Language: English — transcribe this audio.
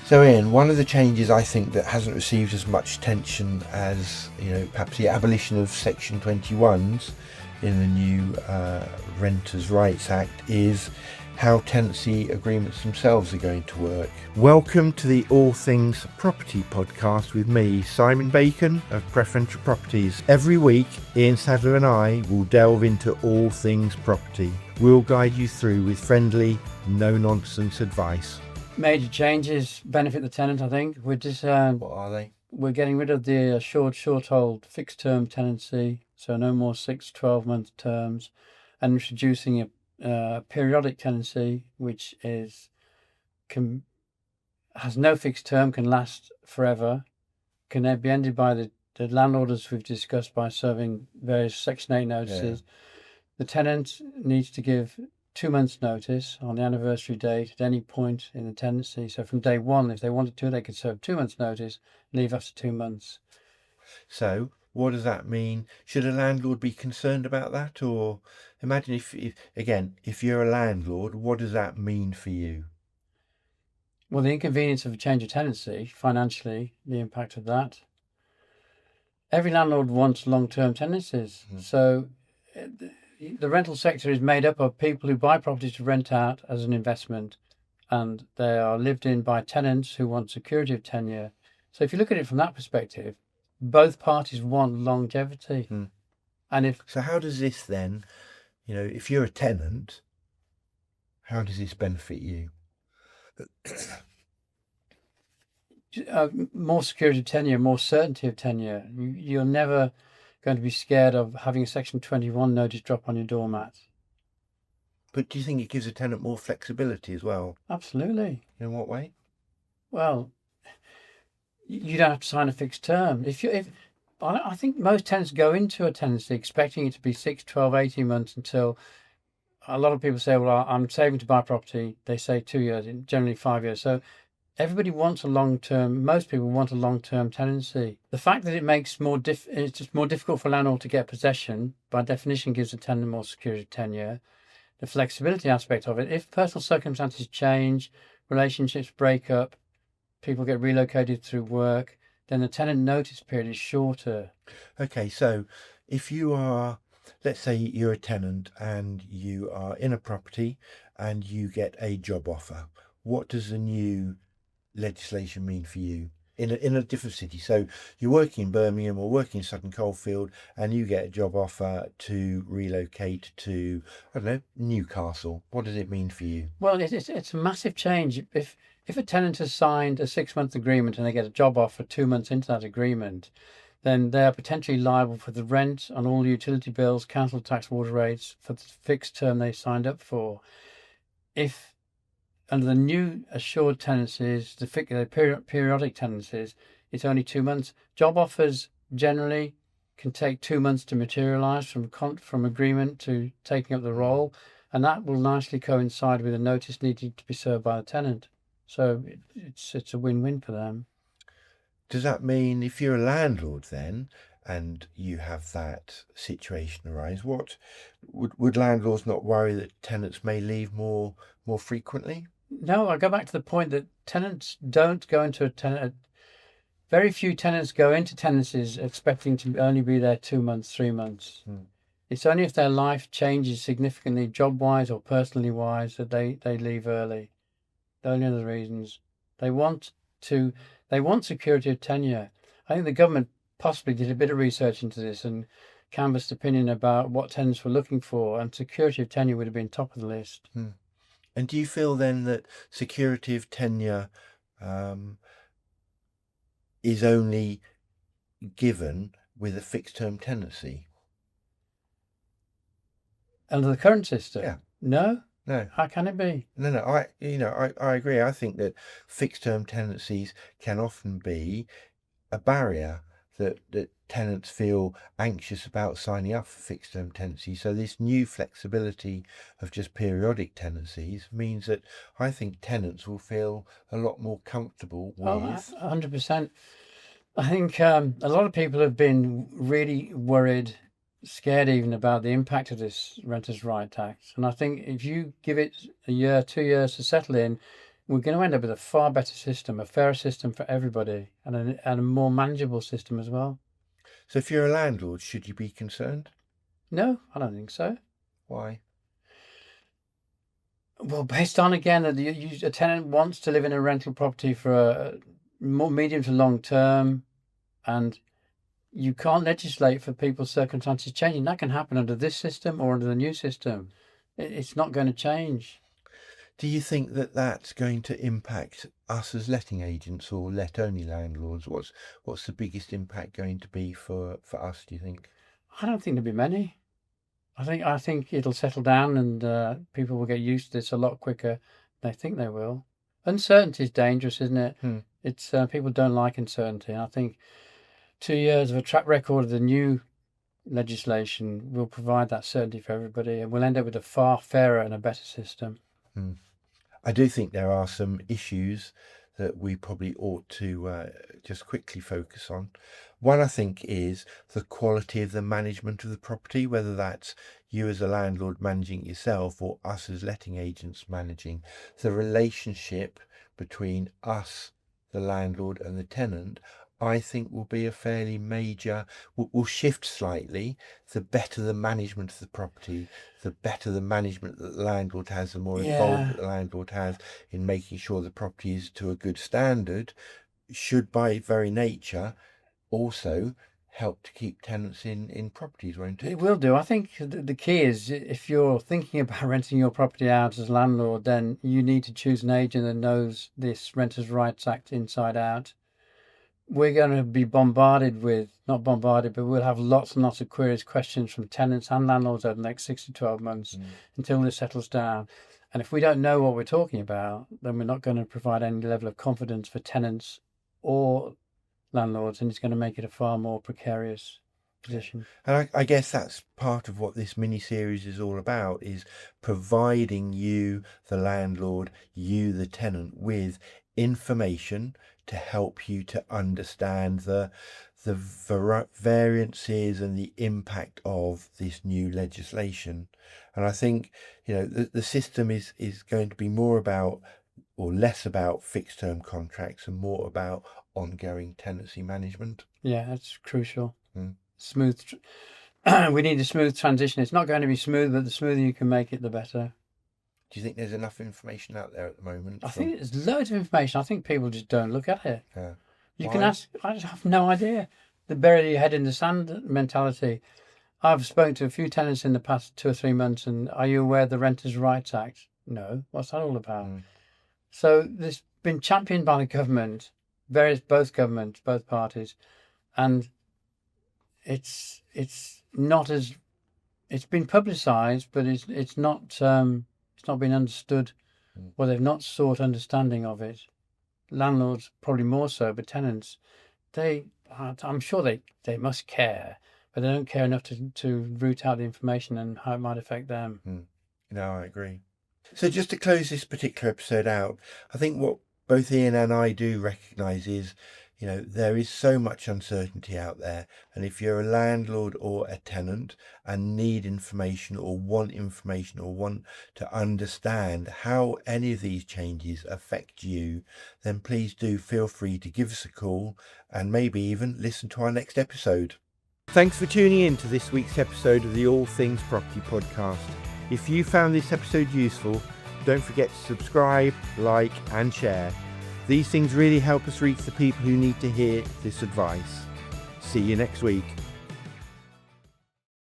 So Ian, one of the changes I think that hasn't received as much attention as, perhaps the abolition of Section 21s in the new Renters' Rights Act is how tenancy agreements themselves are going to work. Welcome to the All Things Property podcast with me, Simon Bacon of Preferential Properties. Every week, Ian Sadler and I will delve into all things property. We'll guide you through with friendly, no-nonsense advice. Major changes benefit the tenant, I think. What are they? We're getting rid of the short hold fixed term tenancy, so no more 6-12 month terms, and introducing a periodic tenancy, which has no fixed term, can last forever, can be ended by the landlord, as we've discussed, by serving various Section 8 notices. Yeah. The tenant needs to give 2 months notice on the anniversary date at any point in the tenancy. So from day one, if they wanted to, they could serve 2 months notice, leave after 2 months. So what does that mean? Should a landlord be concerned about that? Or imagine if you're a landlord, what does that mean for you? Well, the inconvenience of a change of tenancy, financially, the impact of that. Every landlord wants long-term tenancies. So the rental sector is made up of people who buy properties to rent out as an investment, and they are lived in by tenants who want security of tenure. So if you look at it from that perspective, both parties want longevity. And so how does this then, if you're a tenant, how does this benefit you? More security of tenure, more certainty of tenure. You're never going to be scared of having a Section 21 notice drop on your doormat. But do you think it gives a tenant more flexibility as well? Absolutely. In what way? Well, you don't have to sign a fixed term. I think most tenants go into a tenancy expecting it to be 6, 12, 18 months, until a lot of people say, well, I'm saving to buy property. They say 2 years, generally 5 years. So everybody wants most people want a long-term tenancy. The fact that it makes it's just more difficult for a landlord to get possession, by definition, gives the tenant more security of tenure. The flexibility aspect of it, if personal circumstances change, relationships break up, people get relocated through work, then the tenant notice period is shorter. Okay, so if you are, let's say you're a tenant and you are in a property and you get a job offer, what does the new legislation mean for you in a different city? So you're working in Birmingham or working in Sutton Coldfield and you get a job offer to relocate to, I don't know, Newcastle. What does it mean for you? Well, it's a massive change. If a tenant has signed a 6-month agreement and they get a job offer 2 months into that agreement, then they are potentially liable for the rent on all utility bills, council tax, water rates for the fixed term they signed up for. If under the new assured tenancies, the periodic tenancies, it's only 2 months. Job offers generally can take 2 months to materialise from agreement to taking up the role, and that will nicely coincide with a notice needing to be served by the tenant. So it's a win-win for them. Does that mean if you're a landlord then, and you have that situation arise, what would landlords not worry that tenants may leave more frequently? No, I go back to the point that tenants don't go into very few tenants go into tenancies expecting to only be there 2 months, 3 months. It's only if their life changes significantly, job-wise or personally wise, that they leave early. The only other reasons. They want security of tenure. I think the government possibly did a bit of research into this and canvassed opinion about what tenants were looking for, and security of tenure would have been top of the list. And do you feel then that security of tenure is only given with a fixed term tenancy? Under the current system? Yeah. No. No. How can it be? No. I agree. I think that fixed term tenancies can often be a barrier that tenants feel anxious about signing up for fixed term tenancy. So this new flexibility of just periodic tenancies means that I think tenants will feel a lot more comfortable with. 100%. I think a lot of people have been really worried, scared even, about the impact of this Renters' Right Act. And I think if you give it a year, 2 years to settle in, we're going to end up with a far better system, a fairer system for everybody, and a more manageable system as well. So if you're a landlord, should you be concerned? No, I don't think so. Why? Well, based on, again, that a tenant wants to live in a rental property for a more medium to long term, and you can't legislate for people's circumstances changing. That can happen under this system or under the new system. It's not going to change. Do you think that that's going to impact us as letting agents or let-only landlords? What's the biggest impact going to be for us, do you think? I don't think there'll be many. I think it'll settle down, and people will get used to this a lot quicker than they think they will. Uncertainty is dangerous, isn't it? It's people don't like uncertainty. And I think 2 years of a track record of the new legislation will provide that certainty for everybody, and we'll end up with a far fairer and a better system. I do think there are some issues that we probably ought to just quickly focus on. One, I think, is the quality of the management of the property, whether that's you as a landlord managing it yourself or us as letting agents managing. The relationship between us, the landlord, and the tenant, I think will be a fairly major, will shift slightly. The better the management of the property, the better the management that the landlord has, the more involvement the landlord has in making sure the property is to a good standard, should by very nature also help to keep tenants in properties, won't it? It will do. I think the key is, if you're thinking about renting your property out as a landlord, then you need to choose an agent that knows this Renters' Rights Act inside out. We're going to be not bombarded, but we'll have lots and lots of queries, questions from tenants and landlords over the next 6 to 12 months until this settles down. And if we don't know what we're talking about, then we're not going to provide any level of confidence for tenants or landlords, and it's going to make it a far more precarious position. And I guess that's part of what this mini-series is all about, is providing you, the landlord, you, the tenant, with information to help you to understand the variances and the impact of this new legislation. And I think, the system is going to be more about, or less about, fixed term contracts and more about ongoing tenancy management. Yeah, that's crucial. Smooth. We need a smooth transition. It's not going to be smooth, but the smoother you can make it, the better. Do you think there's enough information out there at the moment? I think there's loads of information. I think people just don't look at it. Yeah. You can ask. I just have no idea. The bury your head in the sand mentality. I've spoken to a few tenants in the past 2 or 3 months, and are you aware of the Renters' Rights Act? No. What's that all about? So this been championed by the government, both governments, both parties, and it's not as, it's been publicised, but it's not been understood, or they've not sought understanding of it. Landlords probably more so, but tenants, I'm sure they must care, but they don't care enough to root out the information and how it might affect them. No, I agree. So just to close this particular episode out, I think what both Ian and I do recognise is, there is so much uncertainty out there. And if you're a landlord or a tenant and need information or want to understand how any of these changes affect you, then please do feel free to give us a call and maybe even listen to our next episode. Thanks for tuning in to this week's episode of the All Things Property podcast. If you found this episode useful, don't forget to subscribe, like and share. These things really help us reach the people who need to hear this advice. See you next week.